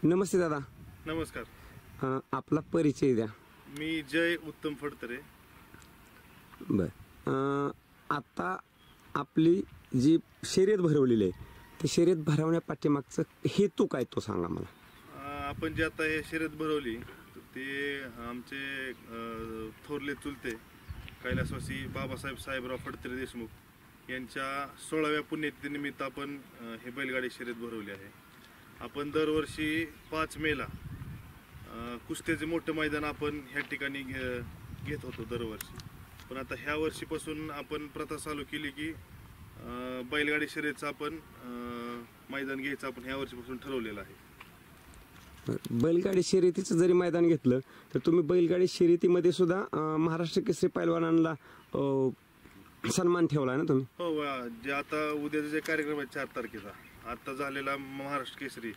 नमस्ते दादा. नमस्कार. आपला परिचय द्या. मी जय उत्तम फडतरे. बर. आता आपली जी शर्यत भरवलेली आहे ते शर्यत भरवण्या पाठीमागचं हेतू काय तो सांगा मला. आपण जे आता हे शर्यत भरवली ते आमचे थोरले चुलते कैलासवासी बाबासाहेब साहेबराव फडतरे देशमुख यांच्या 16व्या पुण्यतिथीनिमित्त आपण हे बैलगाडी शर्यत भरवली आहे. आपण दरवर्षी 5 मेला कुस्त्याचे मोठं मैदान आपण ह्या ठिकाणी घेत होतो दरवर्षी. पण आता ह्या वर्षीपासून आपण प्रथा चालू केली की बैलगाडी शर्यतचं आपण मैदान घ्यायचं आपण ह्या वर्षीपासून ठरवलेलं आहे. बैलगाडी शर्यतीचं जरी मैदान घेतलं तर तुम्ही बैलगाडी शर्यतीमध्ये सुद्धा महाराष्ट्र केसरी पैलवानांना सन्मान ठेवला ना तुम्ही. हो. जे आता उद्याचा जे कार्यक्रम आहे 4 तारखेचा आता झालेला महाराष्ट्र केसरी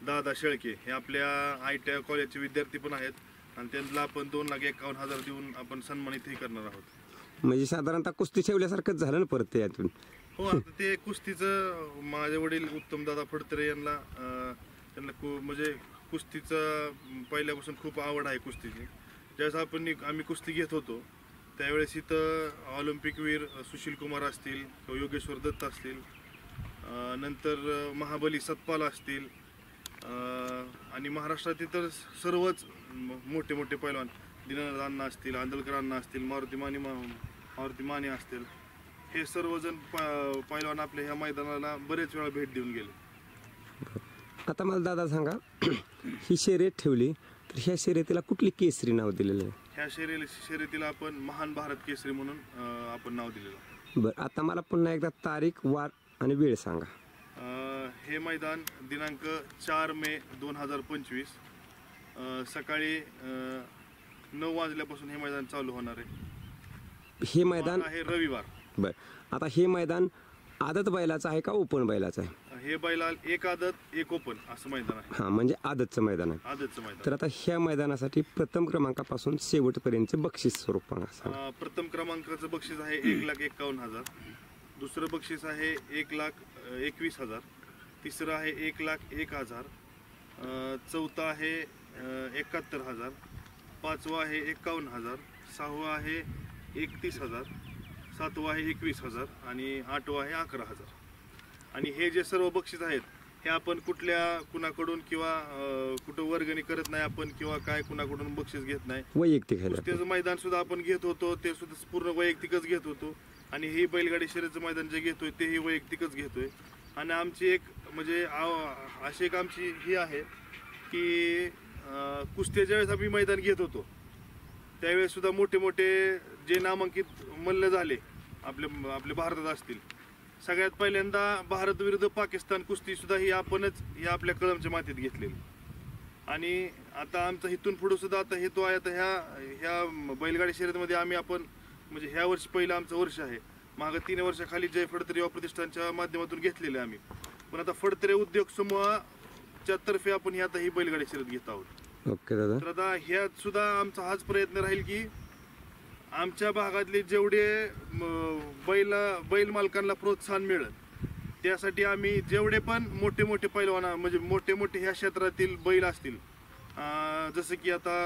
दादा शेळके हे आपल्या ITI कॉलेजचे विद्यार्थी पण आहेत आणि त्यांना आपण 2,51,000 देऊन आपण सन्मानितही करणार आहोत. म्हणजे साधारणतः कुस्ती ठेवल्यासारखंच झालं ना परत ते यातून. हो. आता ते कुस्तीचं माझे वडील उत्तम दादा फडतरे यांना त्यांना म्हणजे कुस्तीचं पहिल्यापासून खूप आवड आहे कुस्तीची. ज्यावेळेस आम्ही कुस्ती घेत होतो त्यावेळेस इथं ऑलिम्पिकवीर सुशील कुमार असतील किंवा योगेश्वर दत्त असतील, नंतर महाबली सतपाल असतील आणि महाराष्ट्रात इतर सर्वच मोठे मोठे पैलवान दिनानाथ अण्णा असतील, आंदळकर अण्णा असतील, मारुती माने असतील, हे सर्वजण पैलवान आपल्या ह्या मैदानाला बरेच वेळा भेट देऊन गेले. आता मला दादा सांगा, ही शर्यत ठेवली तर ह्या शर्यतीला कुठली केसरी नाव दिलेलं आहे? ह्या शर्यतीला आपण महान भारत केसरी म्हणून आपण नाव दिलेलं आहे. बरं. आता मला पुन्हा एकदा तारीख, वार आणि वेळ सांगा. हे मैदान दिनांक 4 मे 2025 सकाळी 9 वाजल्यापासून हे मैदान चालू होणार आहे. हे मैदान आहे रविवार. बर. आता हे मैदान आदत बैलाचं आहे का ओपन बैलाचं आहे? हे बैला एक आदत एक ओपन असं मैदान आहे. हा, म्हणजे आदतचं मैदान आहे. आदतचं मैदान. तर आता ह्या मैदानासाठी प्रथम क्रमांकापासून शेवटपर्यंत बक्षीस स्वरूप सांगा. प्रथम क्रमांकाचं बक्षीस आहे 1,51,000. दुसरं बक्षीस आहे 1,21,000. तिसरं आहे 1,01,000. चौथं आहे 71,000. पाचवं आहे 51,000. सहावं आहे 31,000. सातवं आहे 21,000 आणि आठवं आहे 11,000. आणि हे जे सर्व बक्षीस आहेत हे आपण कुणाकडून किंवा कुठं वर्गणी करत नाही आपण किंवा काय कुणाकडून बक्षीस घेत नाही. वैयक्तिक त्याचं मैदान सुद्धा आपण घेत होतो ते सुद्धा पूर्ण वैयक्तिकच घेत होतो. आणि ही बैलगाडी शर्यतीचं मैदान जे घेतोय तेही वैयक्तिकच घेतोय. आणि आमची एक म्हणजे अशी एक आमची ही आहे की कुस्त्याच्या वेळेस आम्ही मैदान घेत होतो त्यावेळेस सुद्धा मोठे मोठे जे नामांकित मल्ल झाले आपल्या भारतात असतील, सगळ्यात पहिल्यांदा भारत विरुद्ध पाकिस्तान कुस्ती सुद्धा ही आपणच या आपल्या कळमच्या मातीत घेतलेली. आणि आता आमचा इथून पुढे सुद्धा आता हेतू आहे आता ह्या बैलगाडी शर्यतीमध्ये आपण म्हणजे ह्या वर्षी पहिलं आमचं वर्ष आहे. मागं 3 वर्षाखाली जय फडतरे युवा प्रतिष्ठानच्या माध्यमातून घेतलेले आम्ही. पण आता फडतरे उद्योग समूहाच्या तर्फे आपण ही बैलगाडी शर्यत घेत आहोत. ओके दादा. तर आता ह्यात सुद्धा आमचा हाच प्रयत्न राहील की आमच्या भागातले जेवढे बैल मालकांना प्रोत्साहन मिळेल त्यासाठी आम्ही जेवढे पण मोठे मोठे पैलवान म्हणजे मोठे मोठे ह्या क्षेत्रातील बैल असतील, जसं की आता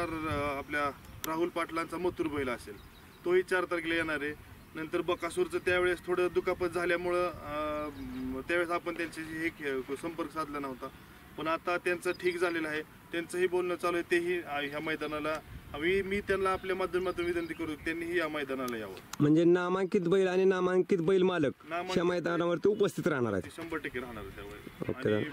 आपल्या राहुल पाटलांचा मथुर बैल असेल तोही 4 तारखेला येणार आहे. नंतर बकासूरचं त्यावेळेस थोडं दुखापत झाल्यामुळं त्यावेळेस आपण त्यांच्याशी हे संपर्क साधला नव्हता. पण आता त्यांचं ठीक झालेलं आहे. त्यांचंही बोलणं चालू आहे. तेही ह्या मैदानाला मी त्यांना आपल्या माध्यमातून विनंती करू त्यांनीही या मैदानाला यावं. म्हणजे नामांकित बैल आणि नामांकित बैल मालक या मैदानावरती उपस्थित राहणार आहेत. 100% राहणार आहे त्यावेळेस. आणि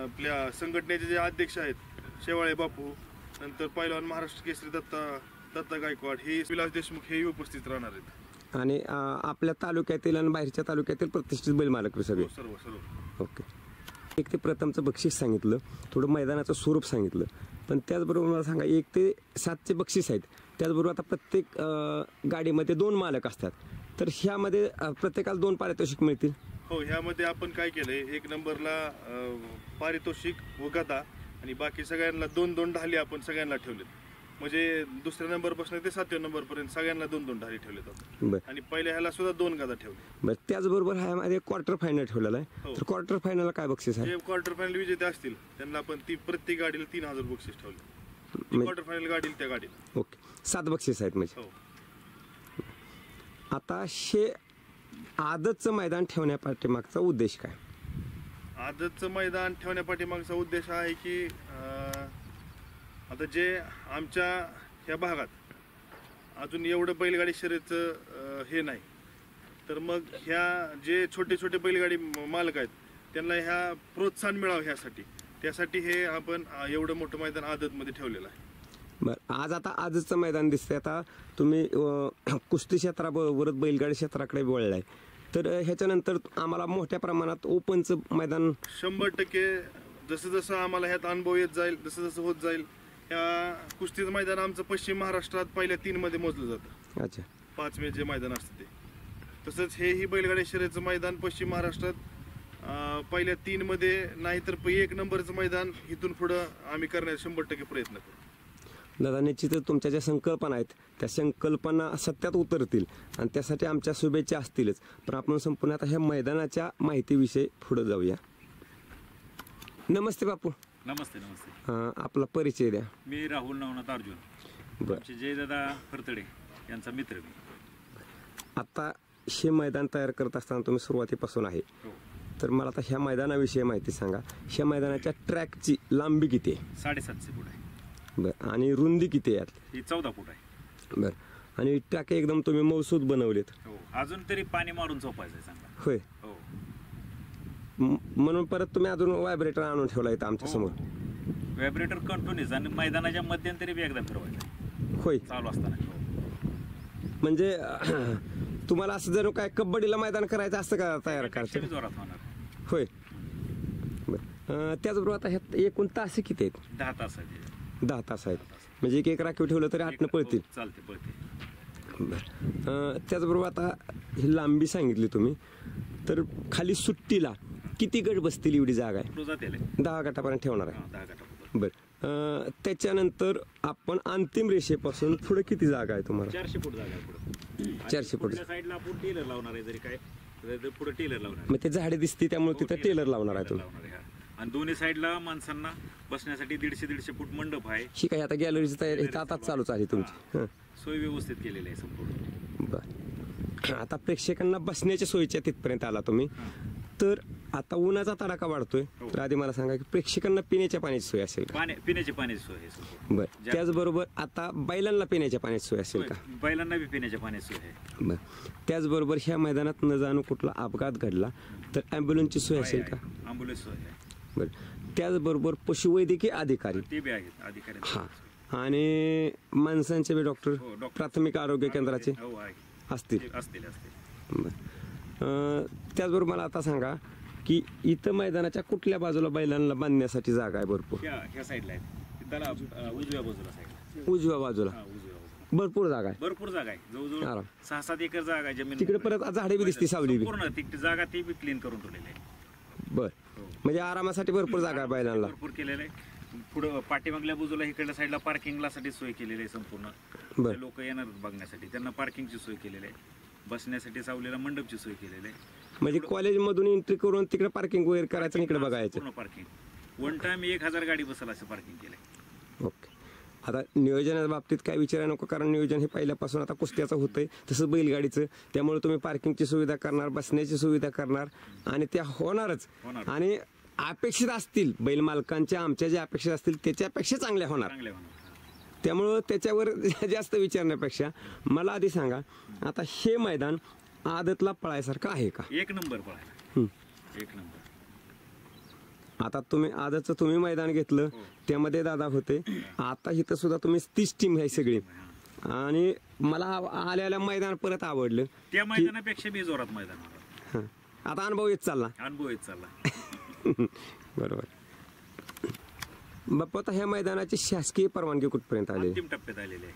आपल्या संघटनेचे जे अध्यक्ष आहेत शेवाळे बापू, नंतर पैलवान महाराष्ट्र केसरी दत्ता गायकवाड, हे विलास देशमुख हेही उपस्थित राहणार आहेत. आणि आपल्या तालुक्यातील आणि बाहेरच्या तालुक्यातील प्रतिष्ठित बैल मालक सगळे. सर्व. ओके. एक ते प्रथमचं बक्षीस सांगितलं, थोडं मैदानाचं स्वरूप सांगितलं, पण त्याचबरोबर मला सांगा 1 ते 7चे बक्षीस आहेत. त्याचबरोबर आता प्रत्येक गाडीमध्ये 2 मालक असतात, तर ह्यामध्ये प्रत्येकाला 2 पारितोषिक मिळतील. हो. ह्यामध्ये आपण काय केलंय 1 नंबरला पारितोषिक व गदा आणि बाकी सगळ्यांना 2-2 ढाली आपण सगळ्यांना ठेवलेत. म्हणजे दुसऱ्या नंबरपासून ते 7व्या नंबरपर्यंत सगळ्यांना 2-2 ढाली ठेवले जातात बरं आणि पहिल्या ह्याला सुद्धा 2 गादा ठेवले. बरं त्याचबरोबर ह्यामध्ये क्वार्टर फायनल ठेवलेला आहे. हो. तर क्वार्टर फायनलला काय बक्षीस आहे? जे क्वार्टर फायनल विजेते असतील त्यांना आपण प्रत्येक गाडीला 3000 बक्षीस ठेवले. क्वार्टर फायनल गाडीला त्या गाडीला ओके 7 बक्षीस आहेत म्हणजे. हो. आता हे आदतचं मैदान ठेवण्यापाठीमागचा उद्देश काय? आदतचं मैदान ठेवण्यापाठीमागचा उद्देश आहे की आता जे आमच्या ह्या भागात अजून एवढं बैलगाडी शर्यतीचं हे नाही, तर मग ह्या जे छोटे छोटे बैलगाडी मालक आहेत त्यांना ह्या प्रोत्साहन मिळावं ह्यासाठी, त्यासाठी हे आपण एवढं मोठं मैदान आदतमध्ये ठेवलेलं आहे. बरं आज आता आजचं मैदान दिसतंय. आता तुम्ही कुस्ती क्षेत्राबरोबरच बैलगाडी क्षेत्राकडे वळलाय, तर ह्याच्यानंतर आम्हाला मोठ्या प्रमाणात ओपनचं मैदान 100% जसं जसं आम्हाला ह्यात अनुभव येत जाईल, जसं जसं होत जाईल, ह्या कुस्तीचं मैदान आमचं पश्चिम महाराष्ट्रात पहिल्या 3 मध्ये मोजलं जातं. अच्छा 5 मे जे मैदान असतं ते. तसंच हेही बैलगाडी शर्यतीचं मैदान पश्चिम महाराष्ट्रात पहिल्या 3 मध्ये नाही तर 1 नंबरचं मैदान इथून पुढं आम्ही करण्याचा 100% प्रयत्न करू. दादा निश्चितच तुमच्या ज्या संकल्पना आहेत त्या संकल्पना सत्यात उतरतील आणि त्यासाठी आमच्या शुभेच्छा असतीलच. पण आपण संपूर्ण आता ह्या मैदानाच्या माहितीविषयी पुढे जाऊया. नमस्ते बापू. नमस्ते नमस्ते. आपला परिचय द्या. मी राहुल नवनाथ अर्जुन, बरं जयदादा फरतडे यांचा मित्र मी. आता हे मैदान तयार करत असताना तुम्ही सुरुवातीपासून आहे, हो तर मला आता ह्या मैदानाविषयी माहिती सांगा. ह्या मैदानाच्या ट्रॅकची लांबी किती आहे? 750 फूट आहे. बरं आणि रुंदी किती आहे? ही 14 फूट आहे. बरं आणि ट्रॅक एकदम तुम्ही मौसूद बनवलेत. हो अजून तरी पाणी मारून झोपायचं आहे चांगला. होय हो म्हणून परत तुम्ही अजून व्हायब्रेटर आणून ठेवला इथं आमच्या समोर. व्हायब्रेटर कंटिन्यूस आणि मैदानाच्या मध्यंतरी बी एकदा फिरवायचं होय चालू असताना. म्हणजे तुम्हाला असं जर काय कबड्डीला मैदान करायचं असतं का तयार करायचं? जोरात होणार. होय बरं त्याचबरोबर आता ह्यात एकूण तास किती आहेत? 10 तास आहे. 10 तास आहेत म्हणजे एक राखीव ठेवलं तरी 8 पळतील. चालते पळते. बरं त्याचबरोबर आता ही लांबी सांगितली तुम्ही, तर खाली सुट्टीला किती गट बसतील एवढी जागा आहे? 10 गटापर्यंत ठेवणार आहे. 10 गटापर्यंत. बरं त्याच्यानंतर आपण अंतिम रेषेपासून पुढे किती जागा आहे तुम्हाला? 400 फूट जागा आहे पुढे. 400 फूट साईडला आपण टेलर लावणार आहे. जरी काय पुढे टेलर लावणार. मग ते झाडे दिसते त्यामुळे तिथं टेलर लावणार आहे तुम्ही. आणि दोन्ही साईडला माणसांना बसण्यासाठी 150-150 फूट मंडप आहे. ही काय आता गॅलरीची तयारी आताच चालूच आहे तुमची? सोय व्यवस्थित केलेली आहे संपूर्ण. बरं आता प्रेक्षकांना बसण्याच्या सोयीच्या तिथपर्यंत आला तुम्ही, तर आता उन्हाचा तडाखा वाढतोय, तर आधी मला सांगा की प्रेक्षकांना पिण्याच्या पाण्याची सोय असेल का? पिण्याची पाण्याची सोय आहे संपूर्ण. बरं त्याचबरोबर आता बैलांना पिण्याच्या पाण्याची सोय असेल का? बैलांना बी पिण्याच्या पाण्याची सोय आहे. बरं त्याचबरोबर ह्या मैदानात न जाणू कुठला अपघात घडला तर ॲम्ब्युलन्सची सोय असेल का? ॲम्ब्युलन्स सोय आहे. बरं त्याचबरोबर पशुवैद्यकीय अधिकारी ते बी आहेत अधिकारी. हा आणि माणसांचे बी डॉक्टर प्राथमिक आरोग्य केंद्राचे असतील. त्याचबरोबर मला आता सांगा की इथं मैदानाच्या कुठल्या बाजूला बैलांना बांधण्यासाठी जागा आहे? भरपूर ह्या साईडला आहे. त्याला उजव्या बाजूला साईडला. उजव्या बाजूला भरपूर जागा आहे. भरपूर जागा आहे. जवळजवळ 6-7 एकर जागा आहे जमीन. तिकडे परत झाडे बी दिसते, सावली बी पूर्ण ती जागा ती बी क्लीन करून ठेवलेली आहे. बर म्हणजे आरामासाठी भरपूर जागा आहे बैलांना. भरपूर केलेलं आहे. पुढं पाठीमागल्या बाजूला इकडल्या साईडला पार्किंगला साठी सोय केलेली आहे संपूर्ण. बर लोक येणार बघण्यासाठी त्यांना पार्किंगची सोय केलेली आहे. बसण्यासाठी सावलीला मंडपची सोय केलेली आहे. म्हणजे कॉलेजमधून एंट्री करून तिकडे पार्किंग वगैरे करायचं आणि इकडे बघायचं. पूर्ण पार्किंग 1 टाइम 1000 गाडी बसेल असं पार्किंग केलंय. ओके आता नियोजनाच्या बाबतीत काय विचार नको, कारण नियोजन हे पहिल्यापासून आता कुस्त्याचं होतंय तसं बैलगाडीचं, त्यामुळे तुम्ही पार्किंगची सुविधा करणार, बसण्याची सुविधा करणार आणि त्या होणारच. आणि अपेक्षित असतील बैल मालकांच्या, आमच्या ज्या अपेक्षित असतील त्याच्यापेक्षा चांगल्या होणार. त्यामुळं त्याच्यावर जास्त विचारण्यापेक्षा मला आधी सांगा आता हे मैदान आदतला पळायसारखं आहे का? 1 नंबर पळायला. 1 नंबर. आता तुम्ही आजचं तुम्ही मैदान घेतलं त्यामध्ये दादा होते, आता इथं सुद्धा तुम्ही 30 टीम आहे सगळी, आणि मला आल्याला मैदान परत आवडलं. त्या मैदानापेक्षा बी जोरात मैदान. आता अनुभव येत चालला. बरोबर. बाप्पा आता ह्या मैदानाची शासकीय परवानगी कुठपर्यंत आली? अंतिम टप्प्यात आलेली आहे.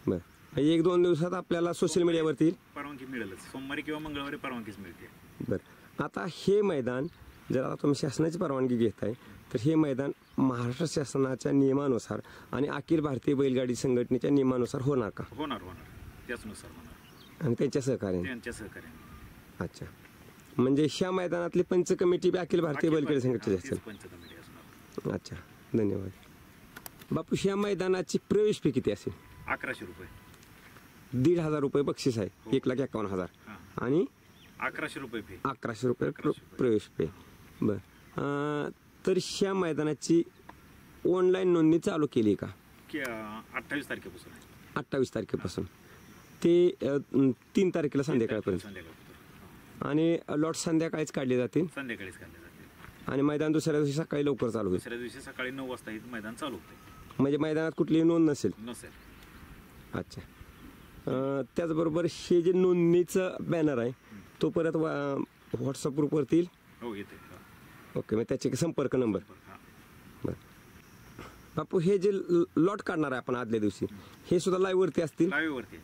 बरं 1-2 दिवसात आपल्याला सोशल मीडियावरती परवानगी मिळेलच. सोमवारी किंवा मंगळवारी परवानगीच मिळते. बरं आता हे मैदान जर आता तुम्ही शासनाची परवानगी घेताय तर हे मैदान महाराष्ट्र शासनाच्या नियमानुसार आणि अखिल भारतीय बैलगाडी संघटनेच्या नियमानुसार होणार का? होणार त्याचनुसार होणार आणि त्यांच्या सहकार्याने? त्यांच्या सहकार्याने. अच्छा, म्हणजे ह्या मैदानातली पंच कमिटी बी अखिल भारतीय बैलगाडी संघटनेची असेल? पंच कमिटी असणार. अच्छा, धन्यवाद. बापू, ह्या मैदानाची प्रवेश फी किती असेल? 1100 रुपये. 1,500 रुपये बक्षीस आहे, 1,51,000 हां. आणि 1100 रुपये फी. 1100 रुपये 1100 रुपये. प्रवेश फी. बर, तर ह्या मैदानाची ऑनलाईन नोंदणी चालू केली का? 28 तारखेपासून आहे. 28 तारखेपासून ते 3 तारखेला संध्याकाळपर्यंत. संध्याकाळपर्यंत. आणि लॉट संध्याकाळीच काढले जातील संध्याकाळीच काढले जाते. आणि मैदान दुसऱ्या दिवशी सकाळी लवकर चालू होईल. दुसऱ्या दिवशी सकाळी 9 वाजता हे मैदान चालू होते. म्हणजे मैदानात कुठलीही नोंद नसेल? नसेल. अच्छा. त्याचबरोबर हे जे नोंदणीचं बॅनर आहे तो परत व्हॉट्सअप ग्रुपवरती येईल? हो, येते. ओके, मग त्याचे संपर्क नंबर. हां. बरं बापू, हे जे लॉट काढणार आहे आपण आदल्या दिवशी, हे सुद्धा लाईव्हवरती असतील? लाईव्हवरती.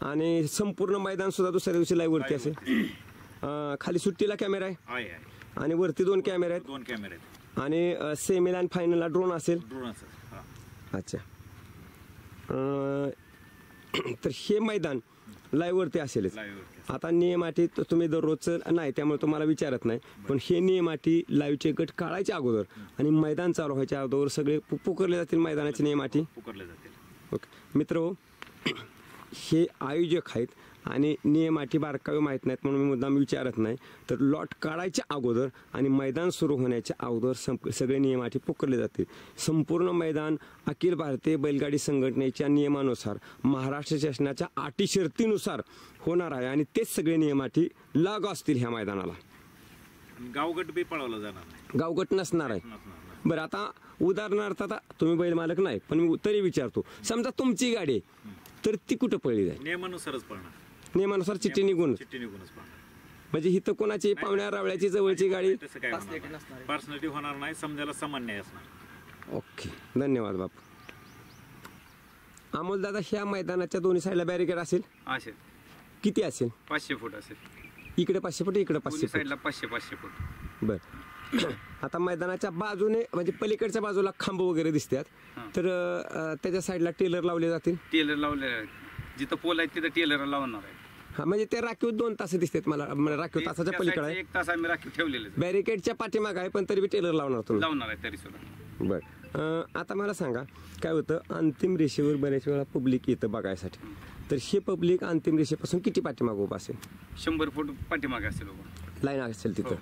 आणि संपूर्ण मैदान सुद्धा दुसऱ्या दिवशी लाईव्हवरती असेल? खाली सुट्टीला कॅमेरा आहे आहे. आणि वरती 2 कॅमेरे आहेत? 2 कॅमेरे आहेत. आणि सेमीला आणि फायनलला ड्रोन असेल? ड्रोन असेल. हां. अच्छा. तर हे मैदान लाईव्हवरती असेलच. लाईव्हवरती. आता नियम अटी तुम्ही दररोजचं नाही त्यामुळे तुम्हाला विचारत नाही, पण हे नियम अटी लाईव्हचे गट काढायच्या अगोदर आणि मैदान चालू व्हायच्या अगोदर सगळे पुकारले जातील मैदानाचे नियम अटी? पुकारले जातील. ओके मित्र, हे आयोजक आहेत आणि नियम अटी बारकावे माहीत नाहीत म्हणून मी मुद्दाम विचारत नाही. तर लॉट काढायच्या अगोदर आणि मैदान सुरू होण्याच्या अगोदर सगळे नियम अटी पुकारले जातील. संपूर्ण मैदान अखिल भारतीय बैलगाडी संघटनेच्या नियमानुसार महाराष्ट्र शासनाच्या अटी शर्तीनुसार होणार आहे आणि तेच सगळे नियम अटी लागू असतील ह्या मैदानाला. गावगट बी पळवला जाणार नाही. गावगट नसणार आहे. नसणार नाही. बरं, आता उदाहरणार्थ, आता तुम्ही बैल मालक नाही पण मी तरी विचारतो, समजा तुमची गाडी आहे तर ती कुठं पळली जाईल? नियमानुसारच पळणार. नियमानुसार चिठ्ठी निघून? चिठ्ठी निघूनच पळणार. म्हणजे हिथं कोणाची पाहुण्या रावळ्याची जवळची गाडी? तसं काय पर्सनॅलिटी होणार नाही. समजायला समान न्याय असणार. ओके, धन्यवाद बापू. अमोल दादा, ह्या मैदानाच्या दोन्ही साईडला बॅरिकेड असेल? असेल. किती असेल? 500 फूट असेल. इकडे 500 फूट, इकडे 500 फूट? साईडला 500 फूट. बर. आता मैदानाच्या बाजूने म्हणजे पलीकडच्या बाजूला खांब वगैरे दिसतात, तर त्याच्या साईडला टेलर लावले जातील? टेलर लावले, जिथं पोल आहे तिथं टेलर लावणार आहे. हा, म्हणजे ते राखीव 2 तास दिसतात मला, राखीव तासाच्या पलीकडे आहे. 1 तास आम्ही राखीव ठेवलेले. बॅरिकेडच्या पाठीमाग आहे पण तरी बी टेलर लावणार तुम्ही? लावणार आहे तरी सुद्धा. बर. आता मला सांगा, काय होतं, अंतिम रेषेवर बऱ्याच वेळा पब्लिक येतं बघायसाठी, तर हे पब्लिक अंतिम रेषेपासून किती पाठीमाग उभं असेल? 100 फूट पाठीमागे असेल उभं. लाईन असेल तिथं?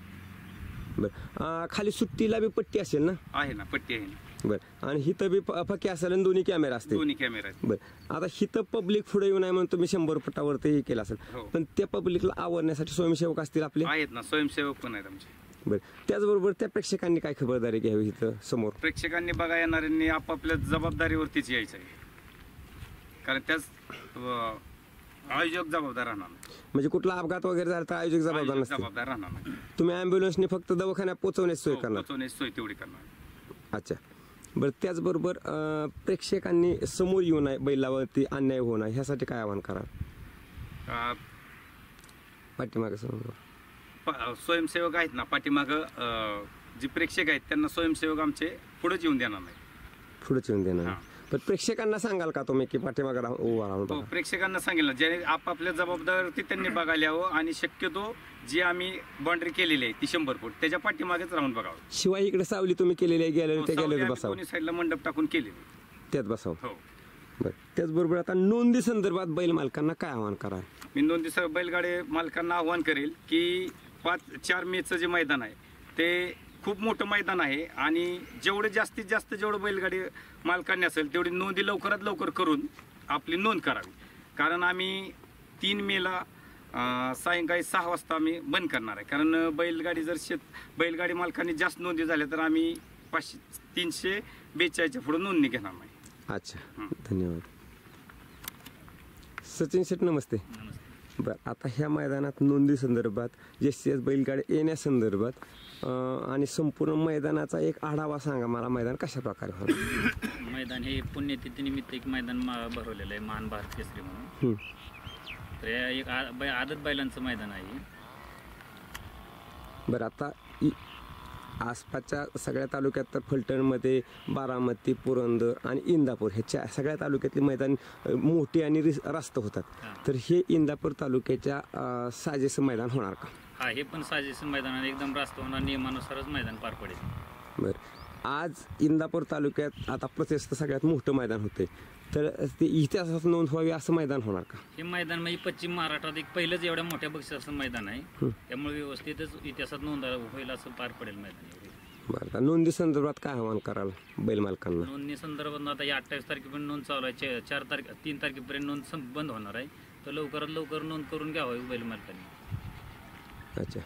बरं. खाली सुट्टीला बी पट्टी असेल ना? आहे ना, पट्टी आहे ना. बरं. आणि हिथं बी फकी असेल आणि दोन्ही कॅमेरा असतील? दोन्ही कॅमेरा आहेत. बरं. आता हिथं पब्लिक पुढे येऊ नये म्हणून तुम्ही 100 फुटावरती हे केलं असेल, हो. पण त्या पब्लिकला आवरण्यासाठी स्वयंसेवक असतील आपले? आहेत ना, स्वयंसेवक पण आहेत आमचे. बरं. त्याचबरोबर त्या प्रेक्षकांनी काय खबरदारी घ्यावी इथं समोर? प्रेक्षकांनी बघा येणाऱ्यांनी आपापल्या जबाबदारीवरतीच यायचं आहे, कारण त्याच आयोजक जबाबदार राहणार नाही. म्हणजे कुठला अपघात वगैरे झाला तर आयोजक जबाबदार आयोजक नसतील? जबाबदार राहणार नाही. तुम्ही ॲम्ब्युलन्सने फक्त दवाखान्यात पोहोचवण्याची सोय करणार? पोहोचवण्याची सोय तेवढी करणार. अच्छा. बरं. त्याचबरोबर प्रेक्षकांनी समोर येऊ नये, बैलावरती अन्याय होऊ नये, ह्यासाठी काय आवाहन करा? पाठीमागे समोर स्वयंसेवक आहेत ना पाठीमाग, जे प्रेक्षक आहेत त्यांना स्वयंसेवक आमचे पुढेच येऊन देणार नाही. पुढेच येऊन देणार? हां. पण प्रेक्षकांना सांगाल का तुम्ही की पाठीमागे उभा राहून हो, बघा? प्रेक्षकांना सांगितलं, जे आपापल्या जबाबदारी त्यांनी बघायला यावं आणि शक्यतो जी आम्ही बाउंड्री केलेली आहे ती 100 फूट त्याच्या पाठीमागेच राहून बघावं. शिवाय इकडे सावली तुम्ही केलेली आहे, गॅलरी, त्या गॅलरीत बसावं? दोन्ही साईडला मंडप टाकून केलेली, त्यात बसावं? हो. बरं. त्याचबरोबर आता नोंदी संदर्भात बैल मालकांना काय आवाहन कराल? मी नोंदी बैलगाडी मालकांना आव्हान करेल की 4 मेचं जे मैदान आहे ते खूप मोठं मैदान आहे आणि जेवढे जास्तीत जास्त जेवढं बैलगाडी मालकांनी असेल तेवढी नोंदी लवकरात लवकर करून आपली नोंद करावी, कारण आम्ही 3 मेला सायंकाळी 6 वाजता आम्ही बंद करणार आहे. कारण बैलगाडी मालकांनी जास्त नोंदी झाल्या तर आम्ही 342च्या पुढे नोंदणी घेणार नाही. अच्छा, धन्यवाद. सचिन शेठ, नमस्ते. बरं. आता ह्या मैदानात नोंदी संदर्भात, जास्तीत बैलगाडी येण्यासंदर्भात आणि संपूर्ण मैदानाचा एक आढावा सांगा मला. मैदान कशा प्रकारे होणार? मैदान हे पुण्यतिथीनिमित्त एक मैदान भरवलेलं आहे, महान भारत केसरी म्हणून. तर एक आदत बैलांचं मैदान आहे. बरं. आता आसपासच्या सगळ्या तालुक्यात तर फलटणमध्ये बारामती, पुरंदर आणि इंदापूर ह्याच्या सगळ्या तालुक्यातली मैदान मोठी आणि रास्त होतात. तर हे इंदापूर तालुक्याच्या साजेसं मैदान होणार का? हा, हे पण साजेसं मैदान आणि एकदम रास्त होणार, नियमानुसारच मैदान पार पडेल. बरं, आज इंदापूर तालुक्यात आता प्रतिष्ठित सगळ्यात मोठं मैदान होते, तर ते इतिहासात नोंद व्हावी असं मैदान होणार का? हे मैदान म्हणजे पश्चिम महाराष्ट्रात एक पहिलंच एवढ्या मोठ्या बक्षिसाचं मैदान आहे, त्यामुळे व्यवस्थितच इतिहासात नोंद होईल असं पार पडेल मैदान. बरं, तर नोंदी संदर्भात काय आव्हान कराल बैल मालकांना? नोंदणी संदर्भात आता या 28 तारखेपर्यंत नोंद चालू आहे, 3 तारखेपर्यंत नोंद बंद होणार आहे, तर लवकरात लवकर नोंद करून घ्यावी बैल मालकांनी. अच्छा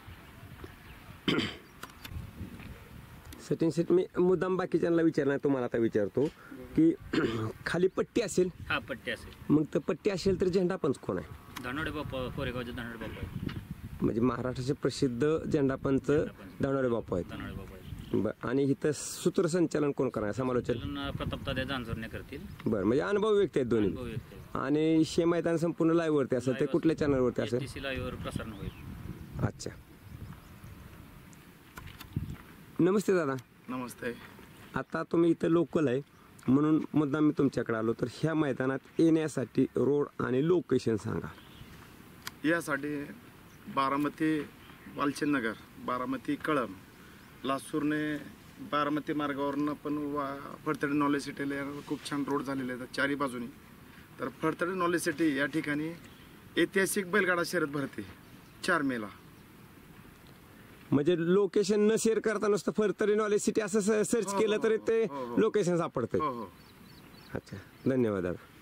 सचिन शेट, मी मुद्दाम बाकीच्यांना विचारणार, तुम्हाला आता विचारतो की खाली पट्टी असेल, हा पट्टी असेल, मग तर पट्टी असेल तर झेंडापंच कोण आहे? धनोडे बाप्पा, कोरेगावचे धनोडे बाप्पा आहेत. म्हणजे महाराष्ट्राचे प्रसिद्ध झेंडापंच धनोरे बापू आहेत. धनोडे बाप्पा आहेत. बरं, आणि इथं सूत्रसंचालन कोण करणार, समालोचन? प्रतापदादा जानजोरणे करतील. बरं, म्हणजे अनुभव व्यक्ती आहेत दोन्ही. अनुभव व्यक्ती आहेत. आणि हे मैदान संपूर्ण लाईव्ह वरती असेल, ते कुठल्या चॅनलवरती असेल? FTC लाईव्हवर प्रसारण होईल. अच्छा, नमस्ते दादा. नमस्ते. आता तुम्ही इथं लोकल आहे म्हणून मुद्दाम मी तुमच्याकडे आलो, तर ह्या मैदानात येण्यासाठी रोड आणि लोकेशन सांगा. यासाठी बारामती वालचंदनगर, बारामती कळम, लासूरने बारामती मार्गावरनं पण फडतडे नॉलेज सिटीला खूप छान रोड झालेले आहेत चारी बाजूनी. तर फडतडे नॉलेज सिटी या ठिकाणी ऐतिहासिक बैलगाडा शर्यत भरते 4 मेला. म्हणजे लोकेशन न शेअर करता नुसतं फडतडे नॉलेज सिटी असं सर्च केलं तरी ते लोकेशन सापडतं. हो हो. अच्छा, धन्यवाद दादा.